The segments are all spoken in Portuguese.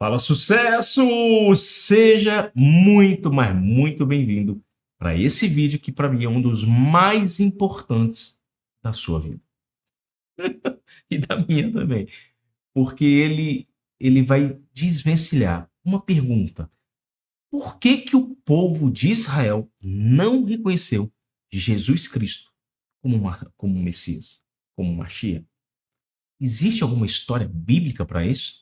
Fala, sucesso! Seja muito, mas muito bem-vindo para esse vídeo que para mim é um dos mais importantes da sua vida e da minha também, porque ele vai desvencilhar uma pergunta: por que que o povo de Israel não reconheceu Jesus Cristo como Messias, como Machia? Existe alguma história bíblica para isso?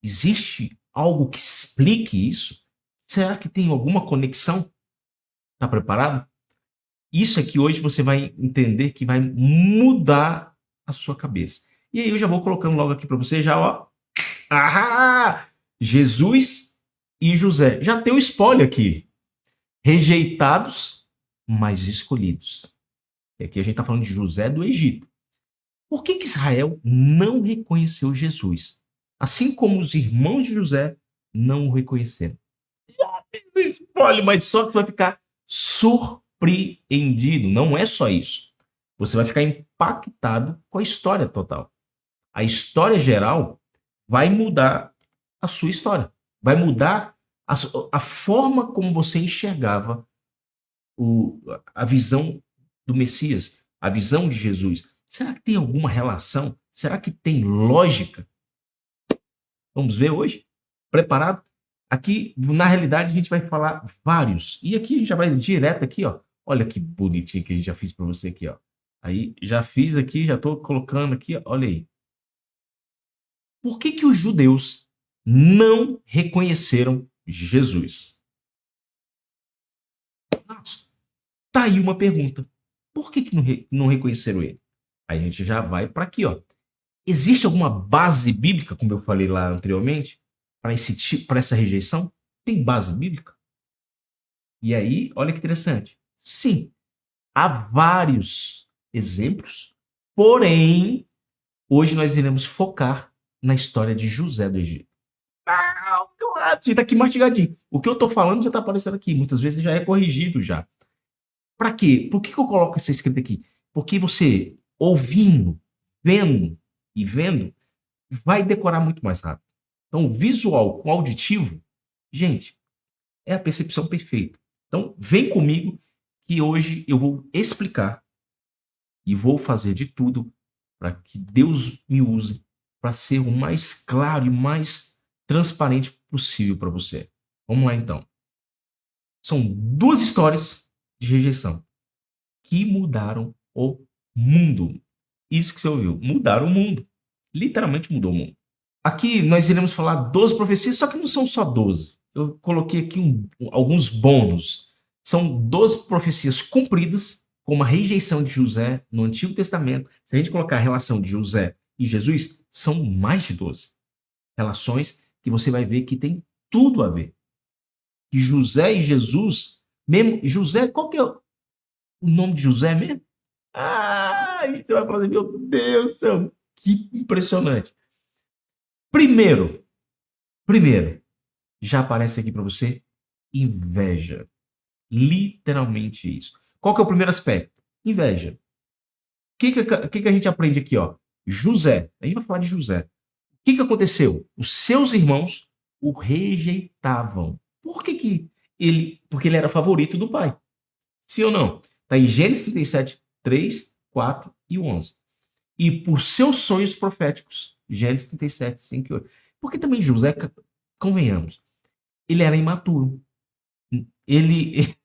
Existe algo que explique isso? Será que tem alguma conexão? Tá preparado? Isso é que hoje você vai entender que vai mudar a sua cabeça. E aí eu já vou colocando logo aqui para você, já, ó. Ah! Jesus e José. Já tem o spoiler aqui. Rejeitados, mas escolhidos. E aqui a gente está falando de José do Egito. Por que que Israel não reconheceu Jesus? Assim como os irmãos de José não o reconheceram. Spoiler, mas só que você vai ficar surpreendido. Não é só isso. Você vai ficar impactado com a história total. A história geral vai mudar a sua história. Vai mudar a forma como você enxergava a visão do Messias, a visão de Jesus. Será que tem alguma relação? Será que tem lógica? Vamos ver hoje? Preparado? Aqui, na realidade, a gente vai falar vários. E aqui a gente já vai direto aqui, ó. Olha que bonitinho que a gente já fez para você aqui, ó. Aí, já fiz aqui, já estou colocando aqui, ó. Olha aí. Por que que os judeus não reconheceram Jesus? Nossa, tá aí uma pergunta. Por que que não reconheceram ele? Aí a gente já vai para aqui, ó. Existe alguma base bíblica, como eu falei lá anteriormente, para esse tipo, para essa rejeição? Tem base bíblica? E aí, olha que interessante. Sim, há vários exemplos, porém, hoje nós iremos focar na história de José do Egito. Ah, claro, está aqui mastigadinho. O que eu estou falando já está aparecendo aqui. Muitas vezes já é corrigido já. Para quê? Por que eu coloco essa escrita aqui? Porque você, ouvindo, vendo e vendo, vai decorar muito mais rápido. Então, visual com auditivo, gente, é a percepção perfeita. Então, vem comigo que hoje eu vou explicar e vou fazer de tudo para que Deus me use para ser o mais claro e mais transparente possível para você. Vamos lá, então. São duas histórias de rejeição que mudaram o mundo. Isso que você ouviu, mudaram o mundo. Literalmente mudou o mundo. Aqui nós iremos falar 12 profecias, só que não são só 12. Eu coloquei aqui alguns bônus. São 12 profecias cumpridas, como a rejeição de José no Antigo Testamento. Se a gente colocar a relação de José e Jesus, são mais de 12 relações que você vai ver que tem tudo a ver. Que José e Jesus, mesmo José, qual que é o nome de José mesmo? Ah, aí você vai falar assim, meu Deus do céu, que impressionante. Primeiro, já aparece aqui para você inveja. Literalmente isso. Qual que é o primeiro aspecto? Inveja. O que a gente aprende aqui, ó? José. A gente vai falar de José. O que aconteceu? Os seus irmãos o rejeitavam. Por que que ele... Porque ele era favorito do pai. Sim ou não? Está em Gênesis 37, 3, 4 e 11. E por seus sonhos proféticos. Gênesis 37, 5 e 8. Porque também José, convenhamos, ele era imaturo. Ele,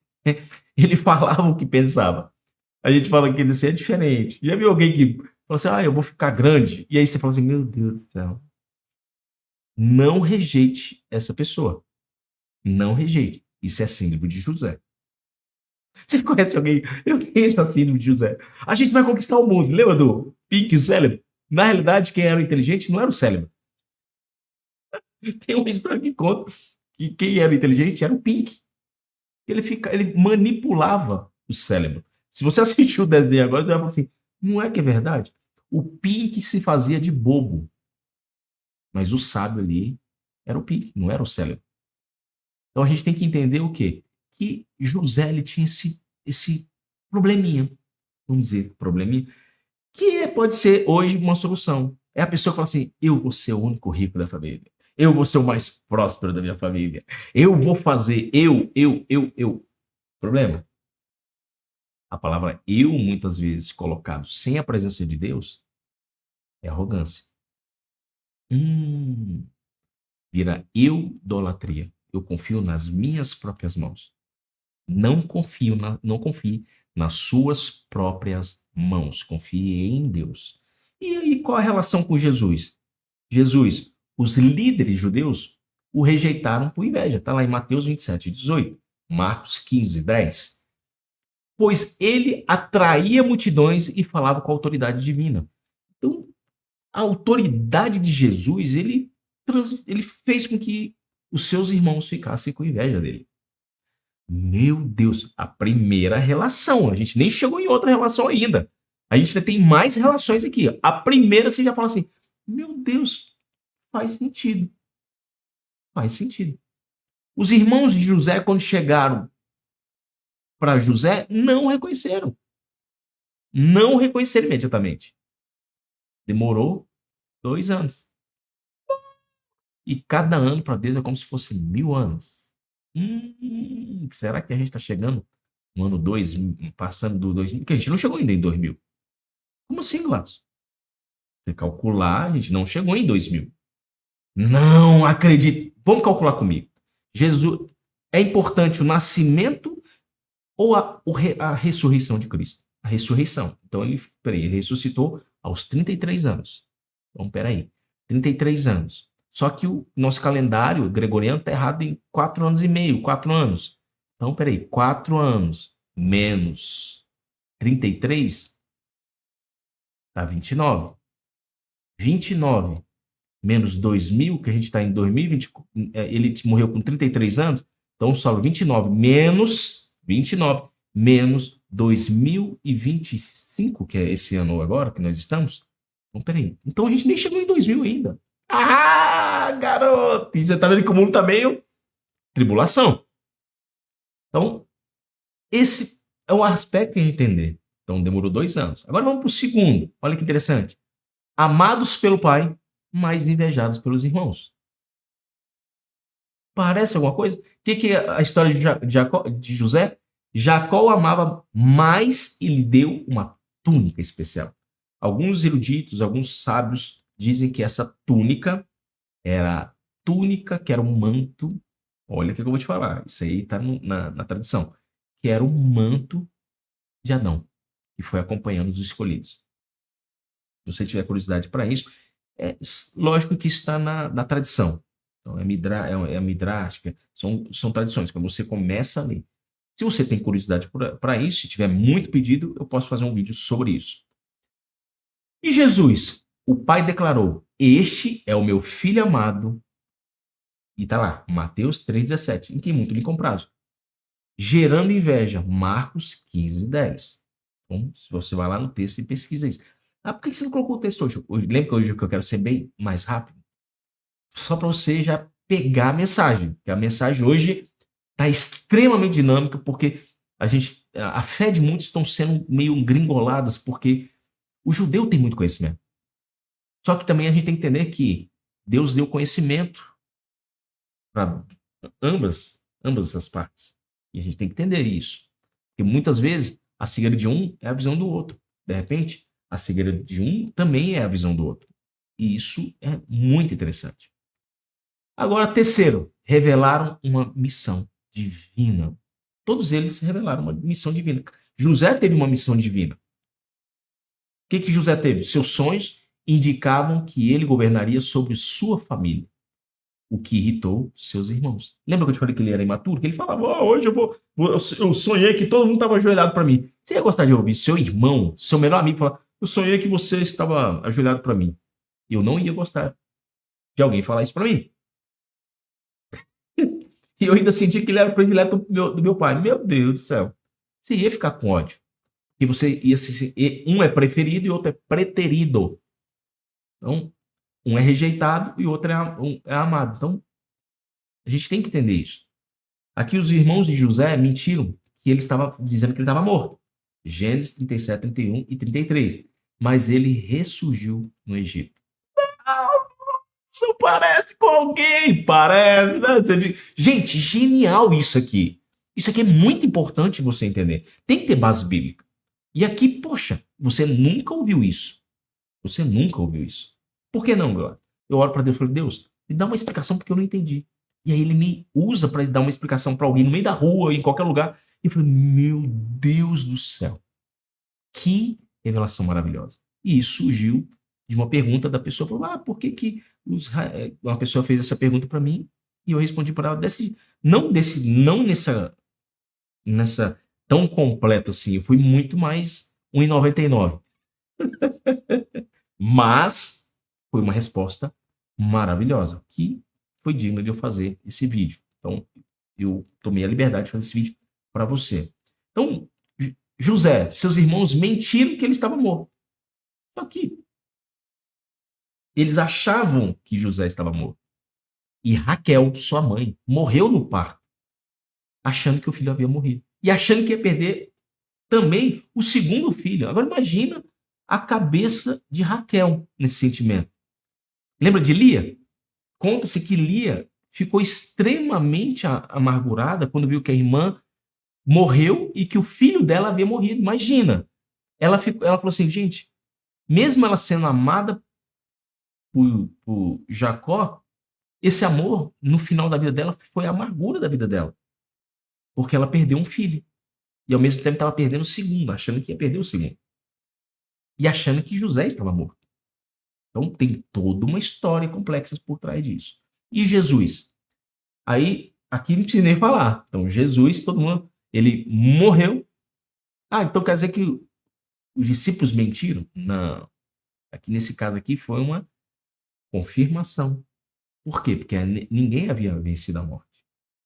ele falava o que pensava. A gente fala que ele assim, é diferente. Já viu alguém que fala assim, eu vou ficar grande? E aí você fala assim, meu Deus do céu. Não rejeite essa pessoa. Não rejeite. Isso é síndrome de José. Você conhece alguém? Eu tenho essa síndrome de José. A gente vai conquistar o mundo. Lembra do Pink e o cérebro? Na realidade, quem era o inteligente não era o cérebro. Tem uma história que conta que quem era inteligente era o Pink. Ele manipulava o cérebro. Se você assistiu o desenho agora, você vai falar assim: não é que é verdade? O Pink se fazia de bobo, mas o sábio ali era o Pink, não era o cérebro. Então a gente tem que entender o quê? Que José ele tinha esse probleminha, vamos dizer, probleminha, que pode ser hoje uma solução. É a pessoa que fala assim: eu vou ser o único rico da família. Eu vou ser o mais próspero da minha família. Eu vou fazer, eu. Problema? A palavra eu, muitas vezes, colocado sem a presença de Deus, é arrogância. Vira eudolatria. Eu confio nas minhas próprias mãos. Não confie nas suas próprias mãos. Confie em Deus. E aí, qual a relação com Jesus? Jesus, os líderes judeus o rejeitaram por inveja. Está lá em Mateus 27, 18, Marcos 15, 10. Pois ele atraía multidões e falava com a autoridade divina. Então, a autoridade de Jesus, ele fez com que os seus irmãos ficassem com inveja dele. Meu Deus, a primeira relação. A gente nem chegou em outra relação ainda. A gente ainda tem mais relações aqui. A primeira você já fala assim, meu Deus, faz sentido. Faz sentido. Os irmãos de José, quando chegaram para José, não reconheceram. Não reconheceram imediatamente. Demorou 2 anos. E cada ano para Deus é como se fosse 1000 anos. Será que a gente está chegando no ano 2000, passando do 2000? Porque a gente não chegou ainda em 2000. Como assim, Gladys? Você calcular, a gente não chegou em 2000. Não acredito. Vamos calcular comigo. Jesus, é importante o nascimento ou a ressurreição de Cristo? A ressurreição. Então, ele ressuscitou aos 33 anos. Então, peraí. 33 anos. Só que o nosso calendário gregoriano está errado em 4 anos e meio, 4 anos. Então, peraí. 4 anos menos 33 dá 29. 29 menos 2000, que a gente está em 2020, ele morreu com 33 anos, então só 29 menos 2025, que é esse ano agora que nós estamos. Então, peraí. Então a gente nem chegou em 2000 ainda. Ah, garoto! E você tá vendo que o mundo tá meio tribulação. Então, esse é o aspecto que a gente entender. Então, demorou 2 anos. Agora vamos para o segundo. Olha que interessante. Amados pelo Pai, mas invejados pelos irmãos. Parece alguma coisa? O que é a história de José? Jacó o amava mais e lhe deu uma túnica especial. Alguns eruditos, alguns sábios dizem que essa túnica era a túnica, que era um manto. Olha o que eu vou te falar. Isso aí está na tradição. Que era o manto de Adão, que foi acompanhando os escolhidos. Se você tiver curiosidade para isso, é lógico que isso está na tradição. Então, é midrástica, são tradições, quando você começa a ler. Se você tem curiosidade para isso, se tiver muito pedido, eu posso fazer um vídeo sobre isso. E Jesus, o Pai declarou, este é o meu Filho amado, e está lá, Mateus 3,17, em quem muito me comprazo. Gerando inveja, Marcos 15,10. Então, se você vai lá no texto e pesquisa isso. Ah, por que você não colocou o texto hoje? Lembra que hoje eu quero ser bem mais rápido? Só para você já pegar a mensagem. Porque a mensagem hoje está extremamente dinâmica, porque a fé de muitos estão sendo meio gringoladas, porque o judeu tem muito conhecimento. Só que também a gente tem que entender que Deus deu conhecimento para ambas as partes. E a gente tem que entender isso. Porque muitas vezes a cegueira de um é a visão do outro. De repente, a cegueira de um também é a visão do outro. E isso é muito interessante. Agora, terceiro, revelaram uma missão divina. Todos eles revelaram uma missão divina. José teve uma missão divina. O que José teve? Seus sonhos indicavam que ele governaria sobre sua família, o que irritou seus irmãos. Lembra que eu te falei que ele era imaturo? Que ele falava, hoje eu sonhei que todo mundo estava ajoelhado para mim. Você ia gostar de ouvir seu irmão, seu melhor amigo, falar, eu sonhei que você estava ajoelhado para mim. Eu não ia gostar de alguém falar isso para mim. E eu ainda senti que ele era o predileto do meu pai. Meu Deus do céu. Você ia ficar com ódio. E você ia um é preferido e outro é preterido. Então, um é rejeitado e o outro é amado. Então, a gente tem que entender isso. Aqui os irmãos de José mentiram que ele estava dizendo que ele estava morto. Gênesis 37, 31 e 33. Mas ele ressurgiu no Egito. Isso parece com alguém, parece, né? Gente, genial isso aqui. Isso aqui é muito importante você entender. Tem que ter base bíblica. E aqui, poxa, você nunca ouviu isso. Você nunca ouviu isso. Por que não, Glória? Eu oro para Deus e falo, Deus, me dá uma explicação porque eu não entendi. E aí ele me usa para dar uma explicação para alguém no meio da rua, em qualquer lugar. E eu falei, meu Deus do céu. Que revelação maravilhosa. E isso surgiu de uma pergunta da pessoa. Falou, por que que uma pessoa fez essa pergunta para mim? E eu respondi para ela não nessa tão completo assim. Eu fui muito mais 1,99. Mas foi uma resposta maravilhosa, que foi digna de eu fazer esse vídeo. Então, eu tomei a liberdade de fazer esse vídeo para você. Então, José, seus irmãos mentiram que ele estava morto. Só que eles achavam que José estava morto. E Raquel, sua mãe, morreu no parto, achando que o filho havia morrido. E achando que ia perder também o segundo filho. Agora imagina a cabeça de Raquel nesse sentimento. Lembra de Lia? Conta-se que Lia ficou extremamente amargurada quando viu que a irmã morreu e que o filho dela havia morrido. Imagina. Ela falou assim, gente, mesmo ela sendo amada por Jacó, esse amor, no final da vida dela, foi a amargura da vida dela. Porque ela perdeu um filho. E ao mesmo tempo estava perdendo o segundo, achando que ia perder o segundo. E achando que José estava morto. Então tem toda uma história complexa por trás disso. E Jesus? Aí, aqui não precisa nem falar. Então, Jesus, todo mundo, ele morreu. Então quer dizer que os discípulos mentiram? Não. Aqui nesse caso aqui foi uma confirmação. Por quê? Porque ninguém havia vencido a morte.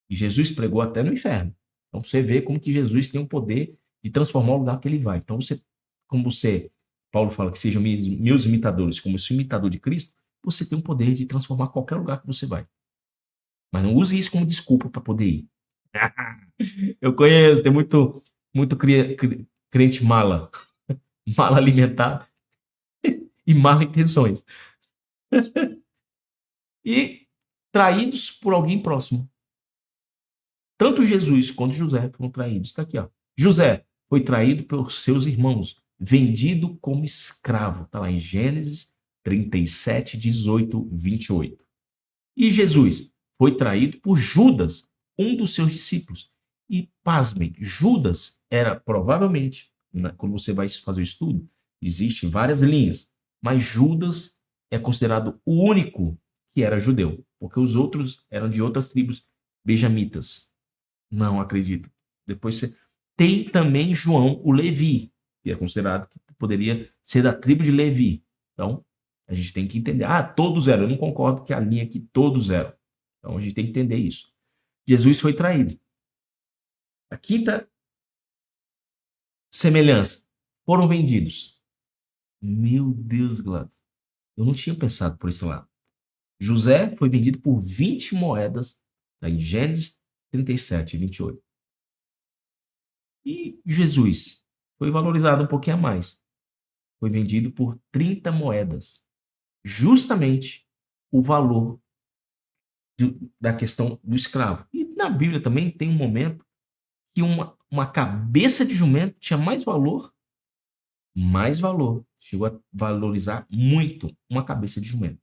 E Jesus pregou até no inferno. Então você vê como que Jesus tem o poder de transformar o lugar que ele vai. Então Paulo fala que sejam meus imitadores, como eu sou imitador de Cristo, você tem o poder de transformar qualquer lugar que você vai. Mas não use isso como desculpa para poder ir. Eu conheço, tem muito crente mala alimentado e mal intenções. E traídos por alguém próximo. Tanto Jesus quanto José foram traídos. Está aqui, ó. José foi traído pelos seus irmãos, vendido como escravo. Está lá em Gênesis 37, 18, 28. E Jesus foi traído por Judas, um dos seus discípulos. E, pasmem, Judas era provavelmente, quando você vai fazer o estudo, existem várias linhas, mas Judas é considerado o único que era judeu, porque os outros eram de outras tribos benjamitas. Não acredito. Depois você tem também João, o Levi, que é considerado que poderia ser da tribo de Levi. Então, a gente tem que entender. Todos eram. Eu não concordo que a linha aqui todos eram. Então, a gente tem que entender isso. Jesus foi traído. A quinta semelhança. Foram vendidos. Meu Deus, Gladys. Eu não tinha pensado por esse lado. José foi vendido por 20 moedas, tá, em Gênesis 37, 28. E Jesus foi valorizado um pouquinho a mais. Foi vendido por 30 moedas. Justamente o valor da questão do escravo. E na Bíblia também tem um momento que uma cabeça de jumento tinha mais valor, chegou a valorizar muito uma cabeça de jumento.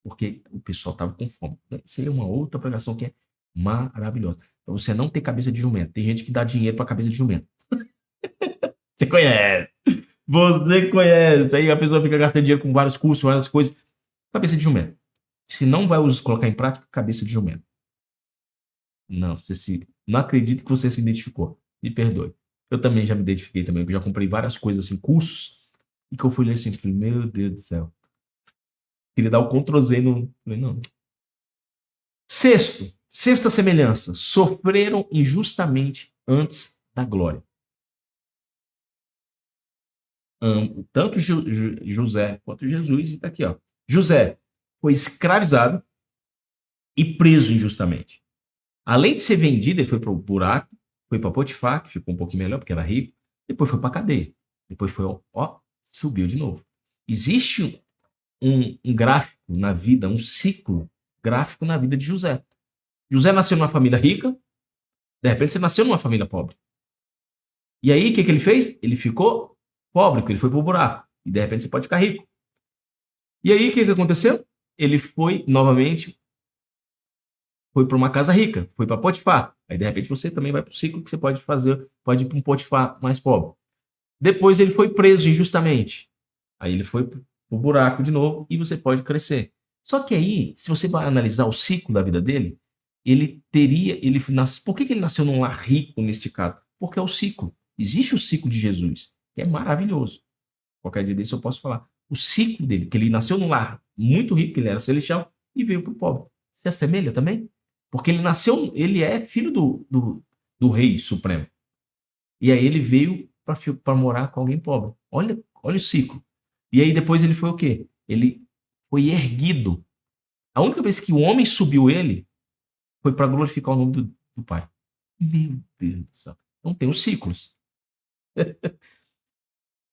Porque o pessoal estava com fome. Isso aí é uma outra pregação que é maravilhosa. Para você não ter cabeça de jumento. Tem gente que dá dinheiro para cabeça de jumento. Você conhece. Você conhece. Aí a pessoa fica gastando dinheiro com vários cursos, várias coisas. Cabeça de jumento. Se não vai colocar em prática, cabeça de jumento. Não, não acredito que você se identificou. Me perdoe. Eu também já me identifiquei também. Eu já comprei várias coisas assim, cursos, e que eu fui ler assim, falei, meu Deus do céu. Queria dar o Ctrl Z no... Falei, não. Sexta semelhança. Sofreram injustamente antes da glória. Tanto José quanto Jesus. E tá aqui, ó. José foi escravizado e preso injustamente. Além de ser vendido, ele foi para o buraco, foi para Potifar, que ficou um pouquinho melhor, porque era rico. Depois foi para a cadeia. Depois foi, subiu de novo. Existe um gráfico na vida, um ciclo gráfico na vida de José. José nasceu numa família rica, de repente você nasceu numa família pobre. E aí, o que ele fez? Ele ficou pobre, porque ele foi pro buraco. E de repente você pode ficar rico. E aí, o que aconteceu? Ele foi, novamente, foi para uma casa rica, foi para Potifar. Aí, de repente, você também vai para o ciclo que você pode fazer, pode ir para um Potifar mais pobre. Depois ele foi preso injustamente. Aí ele foi pro buraco de novo e você pode crescer. Só que aí, se você vai analisar o ciclo da vida dele, por que ele nasceu num lar rico neste caso? Porque é o ciclo. Existe o ciclo de Jesus, que é maravilhoso. Qualquer dia desse eu posso falar. O ciclo dele, que ele nasceu num lar muito rico, ele era celestial, e veio para o pobre. Se assemelha também? Porque ele é filho do rei supremo. E aí ele veio para morar com alguém pobre. Olha o ciclo. E aí depois ele foi o quê? Ele foi erguido. A única vez que o homem subiu ele foi para glorificar o nome do Pai. Meu Deus do céu. Então tem os ciclos.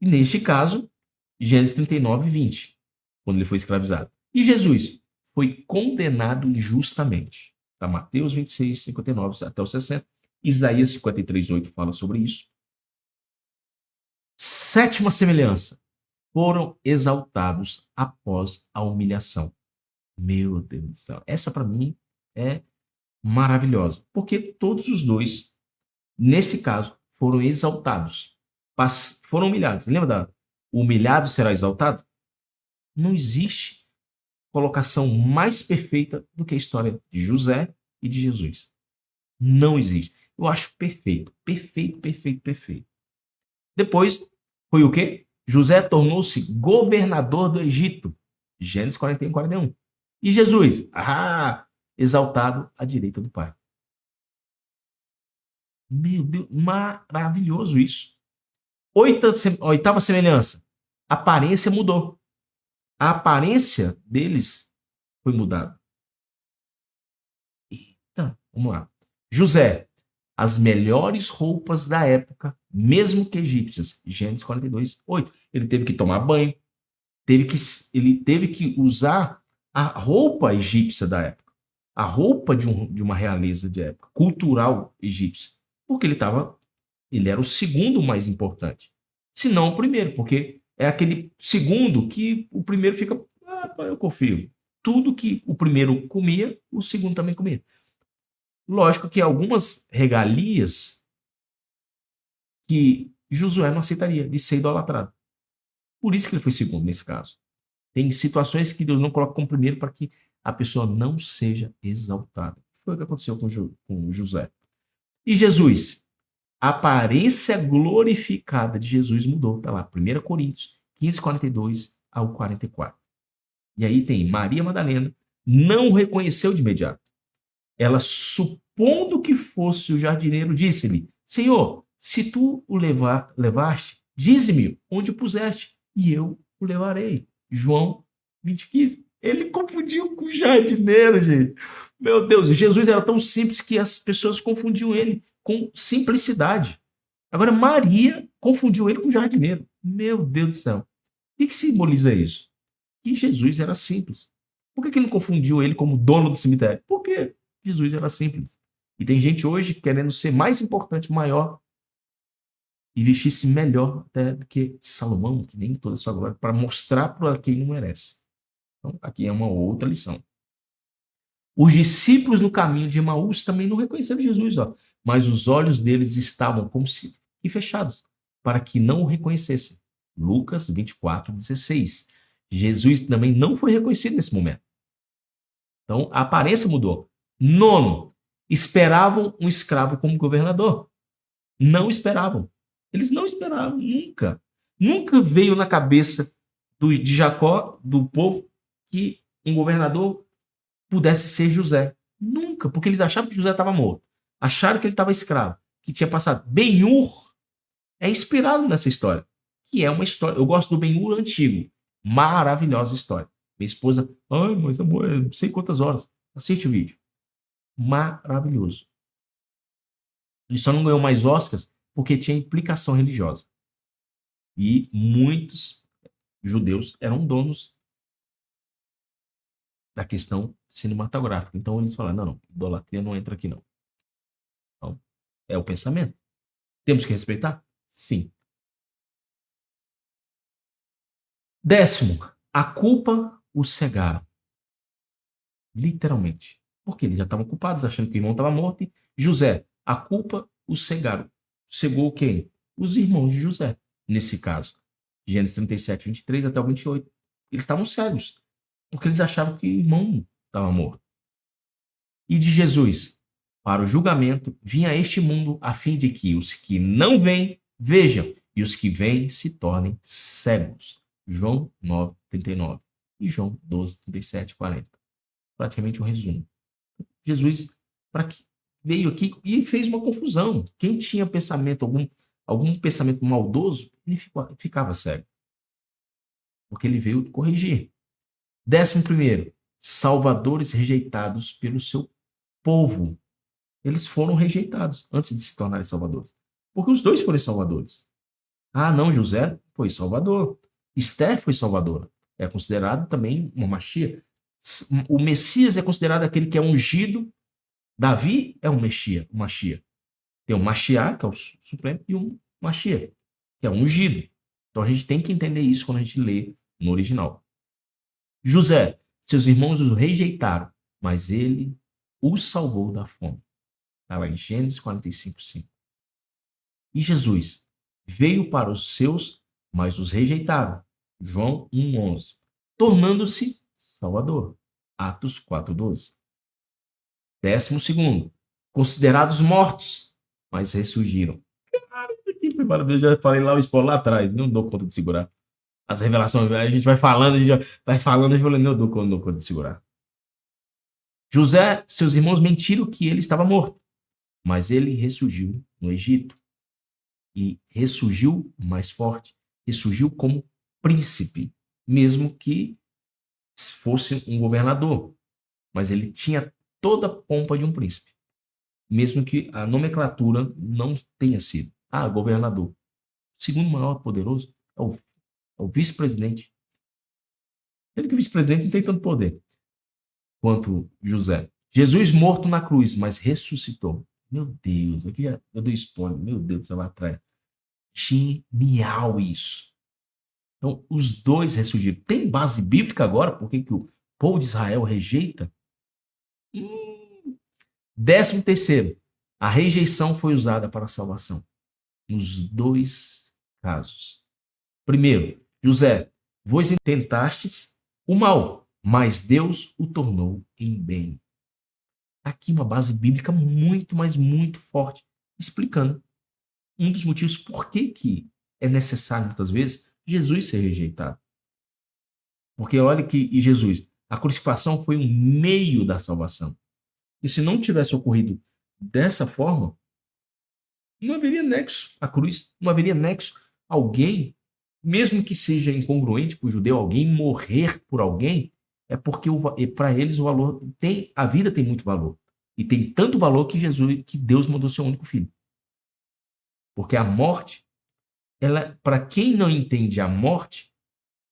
E neste caso, Gênesis 39, 20, quando ele foi escravizado. E Jesus foi condenado injustamente. Tá? Mateus 26, 59 até o 60. Isaías 53, 8 fala sobre isso. Sétima semelhança. Foram exaltados após a humilhação. Meu Deus do céu. Essa para mim é maravilhosa. Porque todos os dois, nesse caso, foram exaltados. Foram humilhados. Lembra da humilhado será exaltado? Não existe colocação mais perfeita do que a história de José e de Jesus. Não existe. Eu acho perfeito. Perfeito, perfeito, perfeito. Depois, foi o quê? José tornou-se governador do Egito. Gênesis 41, 41. E Jesus? Exaltado à direita do Pai. Meu Deus, maravilhoso isso. Oitava semelhança. A aparência mudou. A aparência deles foi mudada. Eita, vamos lá. José, as melhores roupas da época, mesmo que egípcias. Gênesis 42, 8. Ele teve que tomar banho, ele teve que usar a roupa egípcia da época, a roupa de uma realeza de época, cultural egípcia, porque ele era o segundo mais importante, se não o primeiro, porque é aquele segundo que o primeiro fica, eu confio. Tudo que o primeiro comia, o segundo também comia. Lógico que algumas regalias que Josué não aceitaria de ser idolatrado. Por isso que ele foi segundo nesse caso. Tem situações que Deus não coloca como primeiro para que a pessoa não seja exaltada. Foi o que aconteceu com José. E Jesus? A aparência glorificada de Jesus mudou. Está lá, 1 Coríntios 15, 42 ao 44. E aí tem Maria Madalena, não o reconheceu de imediato. Ela, supondo que fosse o jardineiro, disse-lhe: Senhor, se tu o levaste, dize-me onde o puseste, e eu o levarei. João 20:15. Ele confundiu com o jardineiro, gente. Meu Deus, Jesus era tão simples que as pessoas confundiam ele com simplicidade. Agora, Maria confundiu ele com o jardineiro. Meu Deus do céu. O que simboliza isso? Que Jesus era simples. Por que ele não confundiu ele como dono do cemitério? Porque Jesus era simples. E tem gente hoje querendo ser mais importante, maior, e vestir-se melhor até do que Salomão, que nem toda a sua glória, para mostrar para quem não merece. Então, aqui é uma outra lição. Os discípulos no caminho de Emaús também não reconheceram Jesus, mas os olhos deles estavam como se fechados, para que não o reconhecessem. Lucas 24, 16. Jesus também não foi reconhecido nesse momento. Então, a aparência mudou. Nono, esperavam um escravo como governador. Não esperavam. Eles não esperavam, nunca. Nunca veio na cabeça de Jacó, do povo, que um governador pudesse ser José. Nunca, porque eles achavam que José estava morto. Acharam que ele estava escravo, que tinha passado. Ben-Hur é inspirado nessa história, que é uma história. Eu gosto do Ben-Hur antigo. Maravilhosa história. Minha esposa, mas amor, não sei quantas horas. Assiste o vídeo. Maravilhoso. Ele só não ganhou mais Oscars porque tinha implicação religiosa. E muitos judeus eram donos da questão cinematográfica. Então eles falaram, não, idolatria não entra aqui não. Então, é o pensamento. Temos que respeitar? Sim. 10º, a culpa os cegaram. Literalmente. Porque eles já estavam culpados, achando que o irmão estava morto. E José, a culpa os cegaram. Cegou quem? Os irmãos de José, nesse caso. Gênesis 37, 23 até o 28. Eles estavam cegos, porque eles achavam que o irmão estava morto. E de Jesus, para o julgamento, vinha a este mundo a fim de que os que não vêm, vejam, e os que vêm se tornem cegos. João 9, 39 e João 12, 37, 40. Praticamente um resumo. Jesus veio aqui e fez uma confusão. Quem tinha pensamento, algum pensamento maldoso, ele ficava cego. Porque ele veio corrigir. 11º, salvadores rejeitados pelo seu povo. Eles foram rejeitados antes de se tornarem salvadores. Porque os dois foram salvadores. Ah, não, José foi salvador. Esther foi salvadora. É considerado também uma Machia. O Messias é considerado aquele que é ungido. Davi é um Machia. Tem um Machiá, que é o Supremo, e um Machia, que é um ungido. Então a gente tem que entender isso quando a gente lê no original. José, seus irmãos o rejeitaram, mas ele os salvou da fome. Está lá em Gênesis 45, 5. E Jesus veio para os seus, mas os rejeitaram. João 1:11. Tornando-se Salvador. Atos 4:12. 12º, considerados mortos, mas ressurgiram. Cara, eu já falei lá o spoiler lá atrás, não dou conta de segurar. As revelações, a gente vai falando, a gente vai falando, e falando, não dou conta de segurar. José, seus irmãos mentiram que ele estava morto, mas ele ressurgiu no Egito. E ressurgiu mais forte, ressurgiu como príncipe, mesmo que fosse um governador. Mas ele tinha toda a pompa de um príncipe, mesmo que a nomenclatura não tenha sido. Ah, governador. O segundo maior poderoso é o vice-presidente. Ele que o vice-presidente não tem tanto poder quanto José. Jesus morto na cruz, mas ressuscitou. Meu Deus, aqui eu dou spoiler. Meu Deus, você vai atrás. Genial isso. Então, os dois ressurgiram. Tem base bíblica agora? Por que o povo de Israel rejeita? 13º, a rejeição foi usada para a salvação. Nos dois casos. Primeiro, José, vós intentastes o mal, mas Deus o tornou em bem. Aqui uma base bíblica muito, mas muito forte, explicando um dos motivos por que é necessário, muitas vezes, Jesus ser rejeitado. Porque olha que Jesus, a crucificação foi um meio da salvação. E se não tivesse ocorrido dessa forma, não haveria nexo à cruz, não haveria nexo a alguém, mesmo que seja incongruente para o judeu, alguém morrer por alguém, é porque para eles o valor tem, a vida tem muito valor. E tem tanto valor que Deus mandou seu único filho. Porque a morte, para quem não entende a morte,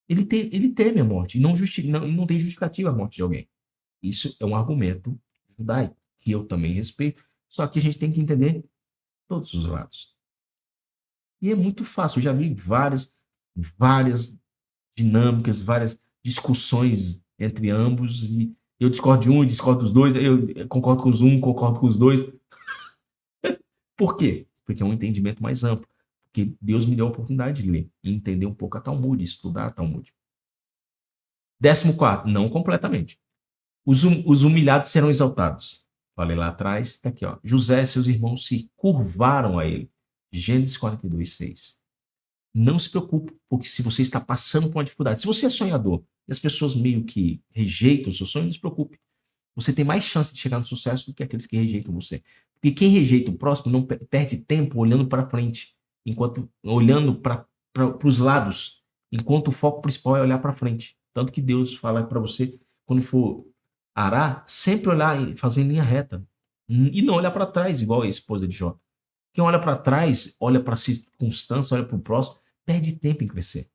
ele teme a morte, não tem justificativa a morte de alguém. Isso é um argumento judaico, que eu também respeito, só que a gente tem que entender todos os lados. E é muito fácil, eu já vi várias dinâmicas, várias discussões entre ambos, e eu discordo de um e discordo dos dois, eu concordo com os um, concordo com os dois. Por quê? Porque é um entendimento mais amplo. Porque Deus me deu a oportunidade de ler e entender um pouco a Talmud, estudar a Talmud. 14º, não completamente. Os humilhados serão exaltados. Falei lá atrás, está aqui, ó. José e seus irmãos se curvaram a ele. Gênesis 42, 6. Não se preocupe, porque se você está passando por uma dificuldade, se você é sonhador e as pessoas meio que rejeitam o seu sonho, não se preocupe. Você tem mais chance de chegar no sucesso do que aqueles que rejeitam você. Porque quem rejeita o próximo não perde tempo olhando para frente, olhando para os lados, enquanto o foco principal é olhar para frente. Tanto que Deus fala para você, quando for arar, sempre olhar e fazer em linha reta. E não olhar para trás, igual a esposa de Jó. Quem olha para trás, olha para a circunstância, olha para o próximo, perde tempo em crescer.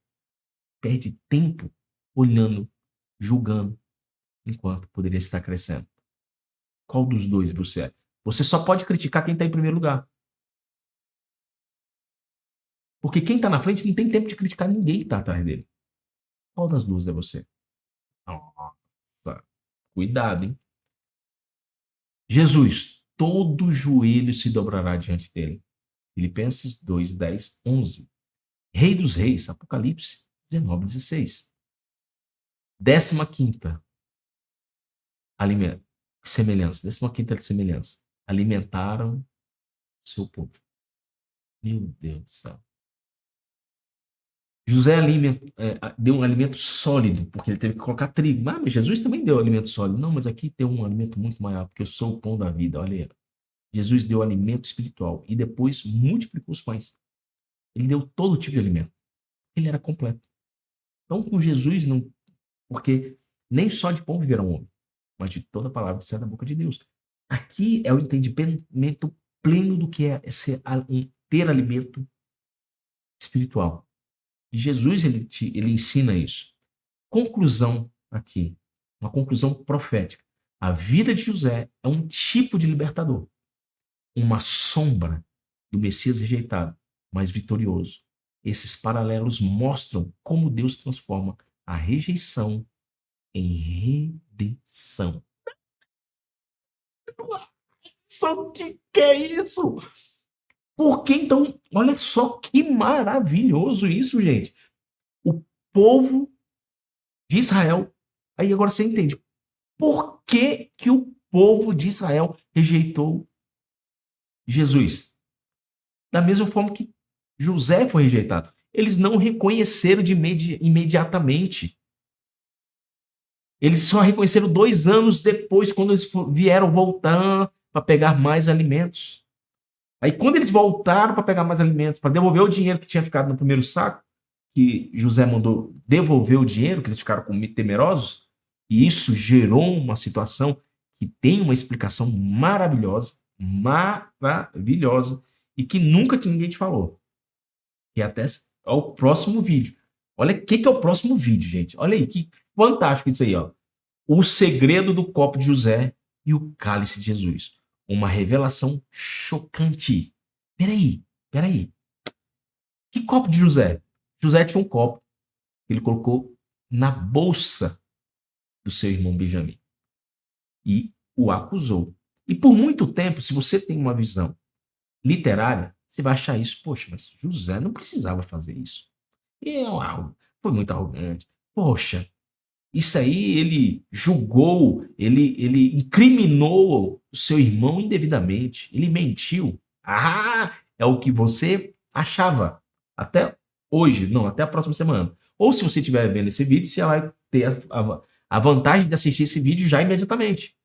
Perde tempo olhando, julgando. enquanto poderia estar crescendo. Qual dos dois você é? Você só pode criticar quem está em primeiro lugar. Porque quem está na frente não tem tempo de criticar ninguém que está atrás dele. Qual das duas é você? Nossa, cuidado, hein? Jesus, todo joelho se dobrará diante dele. Filipenses 2, 10, 11. Rei dos reis, Apocalipse 19, 16. 15ª semelhança. 15ª semelhança. Alimentaram seu povo. Meu Deus do céu. José deu um alimento sólido, porque ele teve que colocar trigo. Mas Jesus também deu alimento sólido. Não, mas aqui tem um alimento muito maior, porque eu sou o pão da vida. Olha aí. Jesus deu alimento espiritual e depois multiplicou os pães. Ele deu todo tipo de alimento. Ele era completo. Então, com Jesus, não, porque nem só de pão viverá um homem, mas de toda palavra que sai da boca de Deus. Aqui é o entendimento pleno do que é ter alimento espiritual. E Jesus, ele ensina isso. Conclusão aqui, uma conclusão profética. A vida de José é um tipo de libertador, uma sombra do Messias rejeitado, mas vitorioso. Esses paralelos mostram como Deus transforma a rejeição em redenção. Só que é isso? Porque então, olha só que maravilhoso isso, gente. O povo de Israel, aí agora você entende por que, que o povo de Israel rejeitou Jesus. Da mesma forma que José foi rejeitado. Eles não reconheceram imediatamente. Eles só reconheceram 2 anos depois, quando eles vieram voltar para pegar mais alimentos. Aí, quando eles voltaram para pegar mais alimentos, para devolver o dinheiro que tinha ficado no primeiro saco, que José mandou devolver o dinheiro, que eles ficaram temerosos, e isso gerou uma situação que tem uma explicação maravilhosa, e que nunca ninguém te falou. Que até o próximo vídeo. Olha o que é o próximo vídeo, gente. Olha aí, que fantástico isso aí, ó. O segredo do copo de José e o cálice de Jesus. Uma revelação chocante. Peraí. Que copo de José? José tinha um copo que ele colocou na bolsa do seu irmão Benjamim. E o acusou. E por muito tempo, se você tem uma visão literária, você vai achar isso, poxa, mas José não precisava fazer isso. Foi muito arrogante. Poxa, isso aí ele julgou, ele incriminou o seu irmão indevidamente, ele mentiu. É o que você achava. Até hoje, não, até a próxima semana. Ou se você estiver vendo esse vídeo, você vai ter a vantagem de assistir esse vídeo já imediatamente.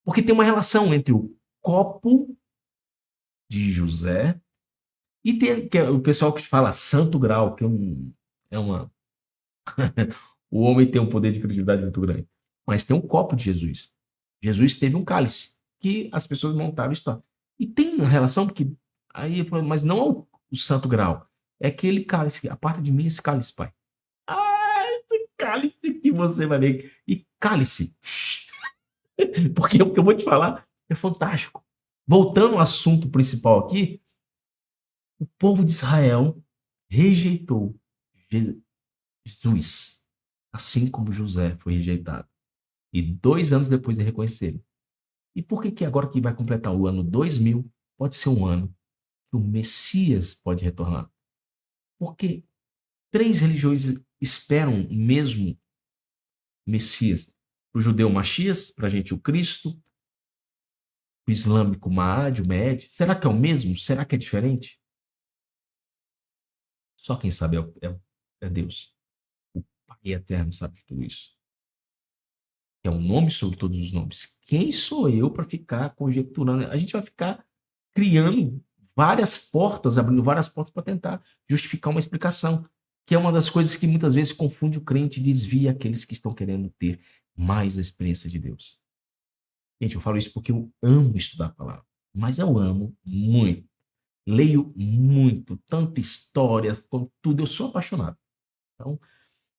Porque tem uma relação entre o copo de José e tem que é o pessoal que fala Santo Grau, que é uma o homem tem um poder de criatividade muito grande. Mas tem um copo de Jesus. Jesus teve um cálice que as pessoas montaram história. E tem uma relação porque aí, mas não é o Santo Grau, é aquele cálice. Aparta de mim esse cálice, pai. Esse cálice que você vai ver. E cálice, porque o que eu vou te falar é fantástico. Voltando ao assunto principal aqui, o povo de Israel rejeitou Jesus, assim como José foi rejeitado. E 2 anos depois de reconhecê-lo. E por que agora que vai completar o ano 2000, pode ser um ano que o Messias pode retornar? Porque 3 religiões esperam o mesmo Messias. O judeu Machias, para a gente o Cristo, o islâmico Mahdi, o Mehdi. Será que é o mesmo? Será que é diferente? Só quem sabe é Deus. O Pai Eterno sabe de tudo isso. É um nome sobre todos os nomes. Quem sou eu para ficar conjecturando? A gente vai ficar criando várias portas, abrindo várias portas para tentar justificar uma explicação, que é uma das coisas que muitas vezes confunde o crente e desvia aqueles que estão querendo ter mais a experiência de Deus. Gente, eu falo isso porque eu amo estudar a palavra, mas eu amo muito. Leio muito, tanto histórias, quanto tudo. Eu sou apaixonado. Então,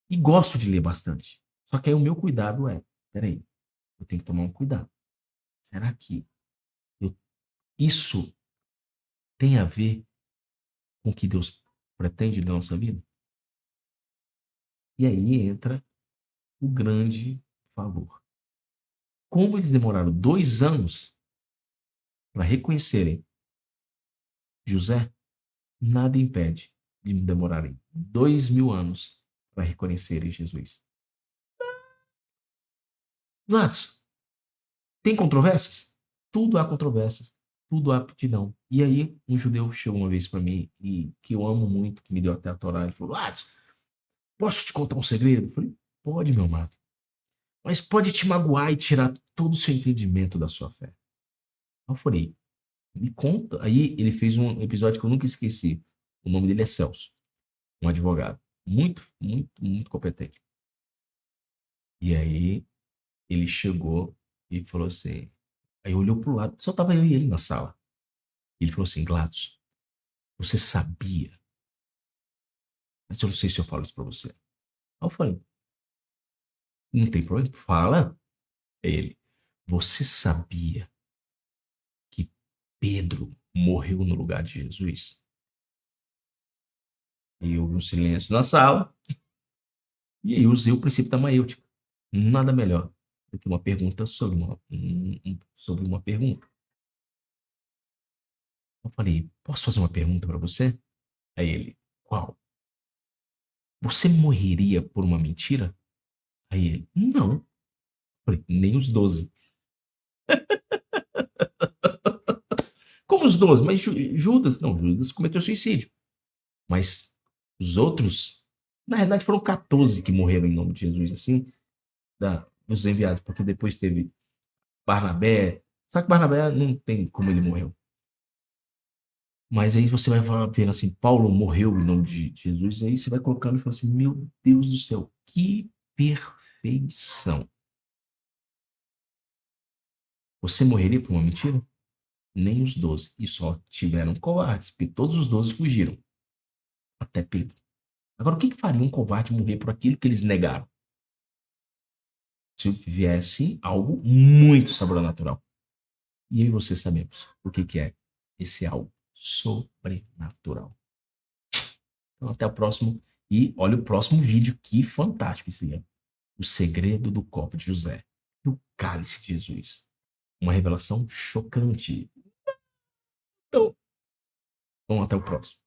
e gosto de ler bastante. Só que aí o meu cuidado é peraí, eu tenho que tomar um cuidado. Será que isso tem a ver com o que Deus pretende da nossa vida? E aí entra o grande valor. Como eles demoraram 2 anos para reconhecerem José, nada impede de demorarem 2.000 anos para reconhecerem Jesus. Lattes, tem controvérsias? Tudo há controvérsias, tudo há aptidão. E aí, um judeu chegou uma vez para mim, e que eu amo muito, que me deu até a Torá, ele falou: Lattes, posso te contar um segredo? Eu falei: pode, meu amado. Mas pode te magoar e tirar todo o seu entendimento da sua fé. Eu falei: me conta. Aí ele fez um episódio que eu nunca esqueci. O nome dele é Celso, um advogado. Muito, muito, muito competente. E aí ele chegou e falou assim. Aí olhou pro lado, só tava eu e ele na sala. Ele falou assim: Gladys, você sabia? Mas eu não sei se eu falo isso pra você. Aí eu falei: não tem problema, fala. Aí ele: você sabia que Pedro morreu no lugar de Jesus? E houve um silêncio na sala. E aí eu usei o princípio da maêutica. Nada melhor do que uma pergunta sobre sobre uma pergunta. Eu falei: posso fazer uma pergunta para você? Aí ele: qual? Você morreria por uma mentira? Aí ele: não. Eu falei: nem os 12. Como os 12? Mas Judas, não, Judas cometeu suicídio. Mas os outros, na realidade, foram 14 que morreram em nome de Jesus, assim, dos enviados, porque depois teve Barnabé. Só que Barnabé não tem como ele morreu. Mas aí você vai vendo assim, Paulo morreu em nome de Jesus, e aí você vai colocando e fala assim: meu Deus do céu, que perfeição. Você morreria por uma mentira? Nem os 12. E só tiveram covardes, porque todos os 12 fugiram. Até Pedro. Agora, o que faria um covarde morrer por aquilo que eles negaram? Se viesse algo muito sobrenatural. E eu e você sabemos o que é esse algo sobrenatural. Então, até o próximo. E olha o próximo vídeo, que fantástico esse é. O segredo do copo de José e o cálice de Jesus. Uma revelação chocante. Então, vamos até o próximo.